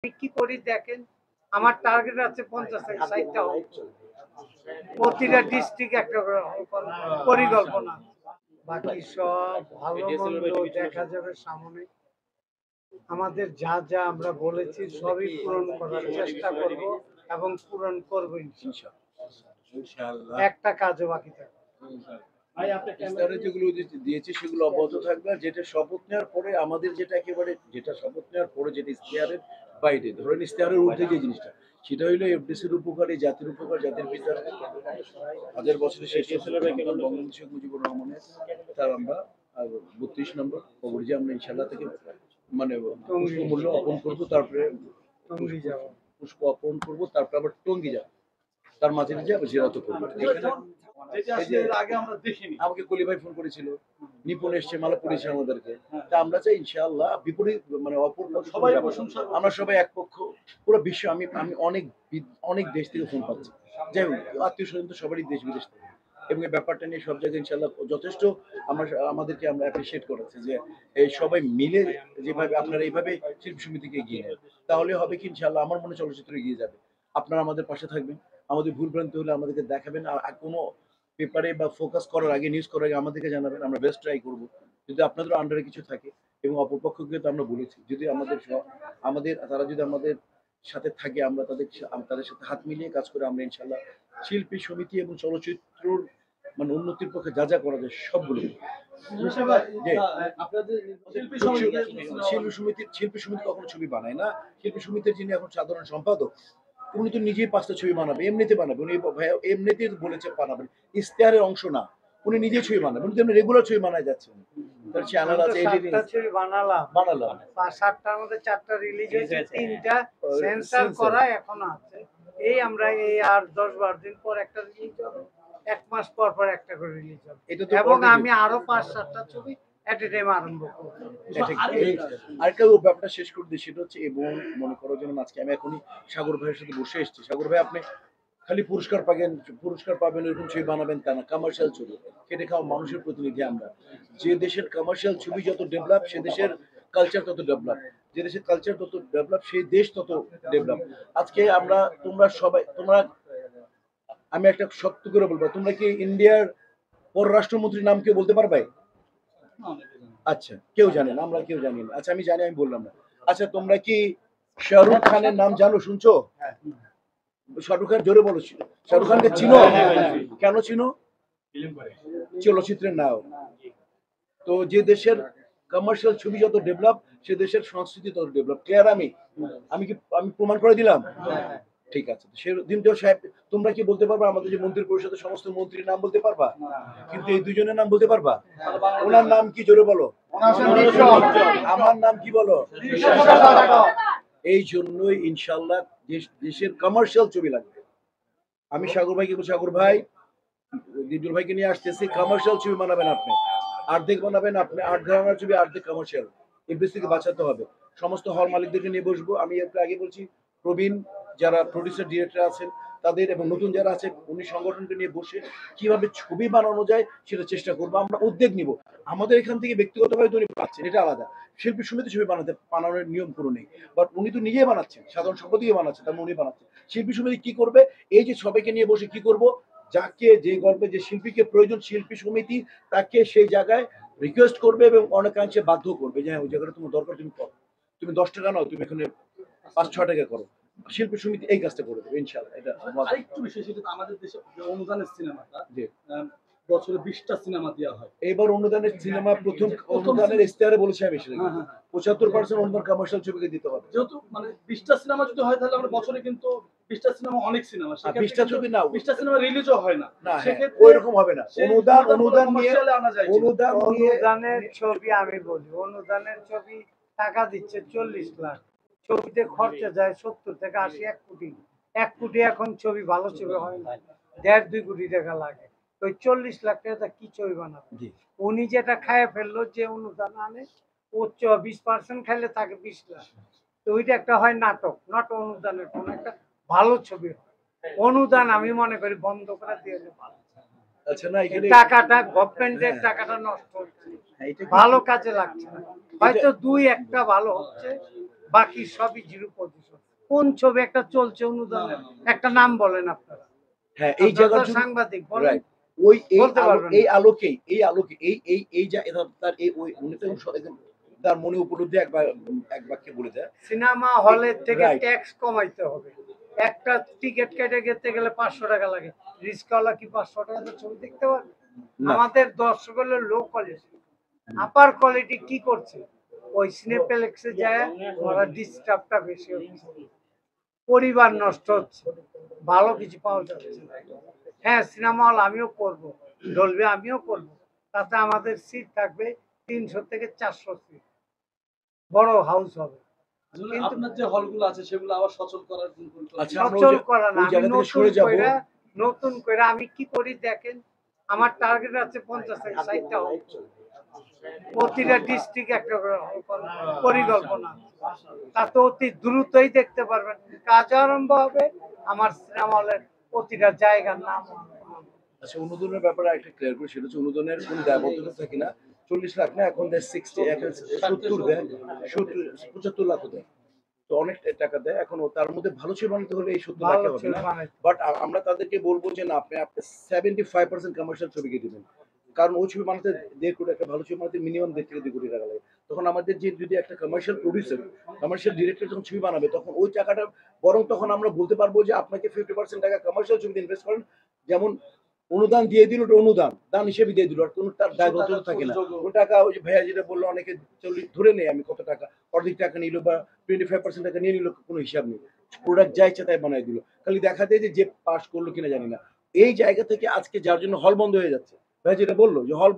আমি কি করি দেখেন, আমার টার্গেট আছে 50 থেকে 60টা হল। প্রতিটা ডিস্ট্রিক্ট একটা করে পরিকল্পনা। বাকি সব ভালো মন্দ দেখা যাবে সামনে। আমাদের যা যা আমরা বলেছি সবই পূরণ করার চেষ্টা করব এবং পূরণ করব ইনশাআল্লাহ। একটা কাজও বাকি থাকবে। ইস্তাহারে যেগুলো দিয়েছে সেগুলো অব্যাহত থাকবে। আর যেটা শপথ নেওয়ার পরে আমাদের যেটা একেবারে যেটা শপথ নেওয়ার পরে যেটা ইস্তেহারের বাইরে, ধরেন ইস্তেহারের ঊর্ধ্বে যে জিনিসটা সেটা হইলো এফডিসির উপকার, এই জাতির উপকার, জাতির পিতার 1000 বছরের শেষ বঙ্গবন্ধু শেখ মুজিবুর রহমানের তার আমরা 32 নম্বর কবর যে আমরা ইনশাল্লাহ থেকে মানে পুষ্পমূল্য অর্পণ করবো, তারপরে পুষ্প অর্পণ করবো, তারপরে আবার টঙ্গি যাবো, তার মাঝে যে আবার জিয়ারত করবো। আমাকে কলি ভাই ফোন করেছিল, নিপুণ এসছে, মালা পড়েছে আমাদেরকে। তা আমরা চাই ইনশাআল্লাহ বিপরীত মানে অপর সবাই আমরা সবাই এক পক্ষ পুরো বিশ্ব। আমি অনেক দেশ থেকে ফোন পাচ্ছি, যাই হোক আত্মীয় স্বজন তো সবারই দেশ বিদেশ থেকে, এবং এই ব্যাপারটা নিয়ে সব জায়গায় ইনশাআল্লাহ যথেষ্ট আমাদেরকে আমরা অ্যাপ্রিসিয়েট করেছে যে এই সবাই মিলে যেভাবে আপনারা এইভাবে শিল্পী সমিতিকে এগিয়ে নেন, তাহলে হবে কি ইনশাআল্লাহ আমার মনে চলচ্চিত্র এগিয়ে যাবে। আপনারা আমাদের পাশে থাকবেন, আমাদের ভুল ভ্রান্তি হলে আমাদেরকে দেখাবেন, আর কোনো পেপারে বা ফোকাস করার আগে নিউজ করার আগে আমাদেরকে জানাবেন, আমরা বেস্ট ট্রাই করবো। যদি আপনাদের আন্ডারে কিছু থাকে এবং অপরপক্ষকে তো আমরা বলেছি যদি আমাদের তারা যদি আমাদের সাথে থাকে, আমরা তাদের সাথে হাত মিলিয়ে কাজ করে আমরা ইনশাল্লাহ শিল্পী সমিতি এবং চলচ্চিত্রর মানে উন্নতির পক্ষে যা যা করা যায় সবগুলো। শিল্পী সমিতি কখনো ছবি বানায় না। শিল্পী সমিতির যিনি এখন সাধারণ সম্পাদক উনি তো নিজেই 5টা ছবি বানাবে, এমনিতে বানাবে, উনি এমনিতেই বলেছে বানাবেন, ইস্তেহারের অংশ না, উনি নিজেই ছবি বানাবেন, উনি তেমনি রেগুলার ছবি বানায় যাচ্ছেন। তার চ্যানেল আছে, ছবি বানালাম 7টার মধ্যে 4টা রিলিজ হয়েছে, 3টা সেন্সর করা এখনো আছে। এই আমরা এই আর 10-12 দিন পর একটা রিলিজ হবে, 1 মাস পর পর একটা করে রিলিজ হবে, এবং আমি আরো 5-7টা ছবি এট এ টাইম আরম্ভ করব। আরেকটা ব্যাপারটা শেষ করে দিই, সেটা হচ্ছে এবং মনে করো যেমন আজকে আমি এখনই সাগর ভাইয়ের সাথে বসে এসেছি, সাগর ভাই আপনি খালি পুরস্কার পাবেন এরকম ছবি বানাবেন তা না, কমার্শিয়াল ছবি খেটে খাওয়া মানুষের প্রতিনিধি আমরা। যে দেশের কমার্শিয়াল ছবি যত ডেভেলপ সে দেশের কালচার তত ডেভেলপ, যে দেশের কালচার তত ডেভেলপ সেই দেশ তত ডেভেলপ। আজকে তোমরা আমি একটা শক্ত করে বলবো, তোমরা কি ইন্ডিয়ার পররাষ্ট্রমন্ত্রীর নাম কেউ বলতে পারবে? আচ্ছা, কেউ জানে না, আমরা কেউ জানি না। আচ্ছা আমি জানি, আমি বললাম না। আচ্ছা তোমরা কি শাহরুখ খানের নাম জানো, শুনছো? শাহরুখ খান, জোরে বলো, শাহরুখ খানকে চিনো? কেন চিনো? চলচ্চিত্রের নায়ক। তো যে দেশের কমার্শিয়াল ছবি যত ডেভেলপ সে দেশের সংস্কৃতি তত ডেভেলপ। ক্লিয়ার? আমি প্রমাণ করে দিলাম। ঠিক আছে, সেদিনটাও সাহেব তোমরা কি বলতে পারবা আমাদের যে মন্ত্রী পরিষদের সমস্ত মন্ত্রীর নাম বলতে পারবা, কিন্তু এই দুজনের নাম বলতে পারবা? ওনার নাম কি, জোরে বলো। আমার নাম কি বলো? এই জন্যই ইনশাল্লাহ দেশের কমার্শিয়াল ছবি লাগবে। আমি সাগর ভাইকে বলছি, সাগর ভাই দিদুল ভাইকে নিয়ে আসতেছি, কমার্শিয়াল ছবি বানাবেন আপনি, অর্ধেক বানাবেন আপনি, 8 ঘরানার ছবি অর্ধেক কমার্শিয়াল। এফডিসি থেকে বাঁচাতে হবে, সমস্ত হল মালিকদেরকে নিয়ে বসবো। আমি একটু আগে বলছি প্রবীণ যারা প্রডিউসার ডিরেক্টর আছেন তাদের এবং নতুন যারা আছে উনি সংগঠনকে নিয়ে বসে কিভাবে ছবি বানানো যায় সেটা চেষ্টা করবো। আমরা উদ্যোগ নিব, আমাদের এখান থেকে ব্যক্তিগতভাবে উনি পাচ্ছেন এটা আলাদা, শিল্পী সমিতি ছবি বানানোর নিয়ম করে নেই, বাট উনি তো নিজেই বানাচ্ছেন, সাধারণ সম্পাদকই বানাচ্ছেন, তার উনি বানাচ্ছেন। শিল্পী সমিতি কি করবে, এই যে সবাইকে নিয়ে বসে কি করব, যাকে যে গল্পে যে শিল্পীকে প্রয়োজন শিল্পী সমিতি তাকে সেই জায়গায় রিকোয়েস্ট করবে এবং অনেকাংশে বাধ্য করবে যে হ্যাঁ ওই জায়গাটা তোমার দরকার, তুমি করো, তুমি 10 টাকা নাও, তুমি এখানে 5-6 টাকা করো। শিল্পী সমিতি এই কাজটা করে দেবে ইনশাআল্লাহ। এটা আরেকটু বিষয়, সেটা আমাদের দেশে অনুদানের সিনেমাটা বছরে 20টা সিনেমা দেওয়া হয়। এবার অনুদানের সিনেমা প্রথম অনুদানের ইস্তেহারে বলেছে আমি 75% অনুদান কমার্শিয়াল ছবিকে দিতে হবে। যেহেতু মানে 20টা সিনেমা যদি হয় তাহলে আমরা বছরে কিন্তু 20টা সিনেমা অনেক সিনেমা, 20টা ছবি না, 20টা সিনেমা রিলিজও হয় না, সেক্ষেত্রে ওইরকম হবে না। অনুদান নিয়ে আনা যায়। অনুদানের ছবি আমি বলি, অনুদানের ছবি টাকা দিচ্ছে 40 লাখ, ছবিতে খরচা যায় 70 থেকে 80, 1 কোটি। 1 কোটি এখন ছবি, ভালো ছবি হয় না, 1.5-2 কোটি টাকা লাগে। ওই 40 লাখ টাকা কি ছবি বানাবে? উনি যেটা খায় ফেললো, যে অনুদান আনে ও 20% খাইলে তাকে 20 লাখ। তো ওইটা একটা হয় নাটক, নট অনুদানের কোন একটা ভালো ছবি হয়। অনুদান আমি মনে করি বন্ধ করে দিয়ে ভালো। আচ্ছা না, টাকাটা গভর্নমেন্টের টাকাটা নষ্ট হচ্ছে, ভালো কাজে লাগছে না। হয়তো 2-1টা ভালো হচ্ছে, বাকি সবই 0%। কোন ছবি একটা চলছে অনুদানের একটা নাম বলেন আপনারা। হ্যাঁ, এই আপনারা জায়গার তো জন্য সাংবাদিক, বলেন। রাইট। ওই বলতে পারবেন এই না। আলোকেই এই যা তার এই ওই উনি তো একদম তার মনে উপলব্ধি এক বাক্যে বলে দেয়। সিনেমা হলের থেকে রাইট। ট্যাক্স কমাইতে হবে। একটা টিকিট কেটে যেতে গেলে 500 টাকা লাগে। রিস্কাওয়ালা কি 500 টাকাতে ছবি দেখতে পারবে? না। আমাদের দর্শক হলো লো কোয়ালিটি। আপার কোয়ালিটি কি করছে? ওই সিনেপ্লেক্সে যায় ওরা ডিস্টার্বটা বেশি হচ্ছে। পরিবার নষ্ট হচ্ছে। ভালো কিছু পাওয়া যাচ্ছে না। হ্যাঁ, সিনেমা হল আমিও করব। ডলবি আমিও করব। তাতে আমাদের সিট থাকবে 300 থেকে 400 সিট। বড় হাউস হবে। আসলে কিন্তু আপনার যে হলগুলো আছে সেগুলো আবার সচল করার কোন পরিকল্পনা? আচ্ছা, আমরা সচল করা না, ওই আমি জায়গা থেকে নতুন সরে যাব। কইরা নতুন কইরা আমি কি করি দেখেন, আমার টার্গেট আছে 50 থেকে 60টা হল। প্রতিটা ডিস্ট্রিক্ট একটা করে হল পরিকল্পনা। তাতে অতি দ্রুতই দেখতে পারবেন। কাজ আরম্ভ হবে, আমার সিনেমা হলের প্রতিটা জায়গার নাম হবে। আচ্ছা, অনুদানের ব্যাপারে একটা ক্লিয়ার করে, সেটা হচ্ছে অনুদানের কোনো দায়বদ্ধতা থাকে না। 40 লাখ না, এখন দেয় 60, এখন 70 দেয়, 75 লাখ দেয়। তো অনেক টাকা দেয়। এখন তার মধ্যে ভালো ছবি বানাতে হলে এই 70 ভালো লাখে হবে ছবি না। বানাইতে বাট আমরা তাদেরকে বলবো যে না, আপনি 75% কমার্শিয়াল ছবিকে দিবেন। কারণ ওই ছবি বানাতে 1.5 কোটি, একটা ভালো ছবি বানাতে মিনিমাম 1.5 থেকে 2 কোটি টাকা লাগে। তখন আমাদের যে যদি একটা কমার্শিয়াল প্রোডিউসার, কমার্শিয়াল ডিরেক্টর যখন ছবি বানাবে, তখন ওই টাকাটা বরং তখন আমরা বলতে পারবো যে আপনাকে 50% টাকা কমার্শিয়াল ছবিতে ইনভেস্ট করেন। যেমন অনুদান দিয়ে দিল, ওটা অনুদান দান হিসেবে দিয়ে দিল, আর কোনো তার দায়বদ্ধতা থাকে না। ওই টাকা ওই যে ভাইয়া যেটা বললো, অনেকে 40 ধরে নেই আমি কত টাকা, অর্ধেক টাকা নিল বা 25% টাকা নিয়ে নিল, কোনো হিসাব নেই। প্রোডাক্ট যা ইচ্ছা তাই বানাই দিল। খালি দেখা যায় যে পাস করলো কিনা জানি না। এই জায়গা থেকে আজকে যার জন্য হল বন্ধ হয়ে যাচ্ছে, ভাই যেটা বললো যে হল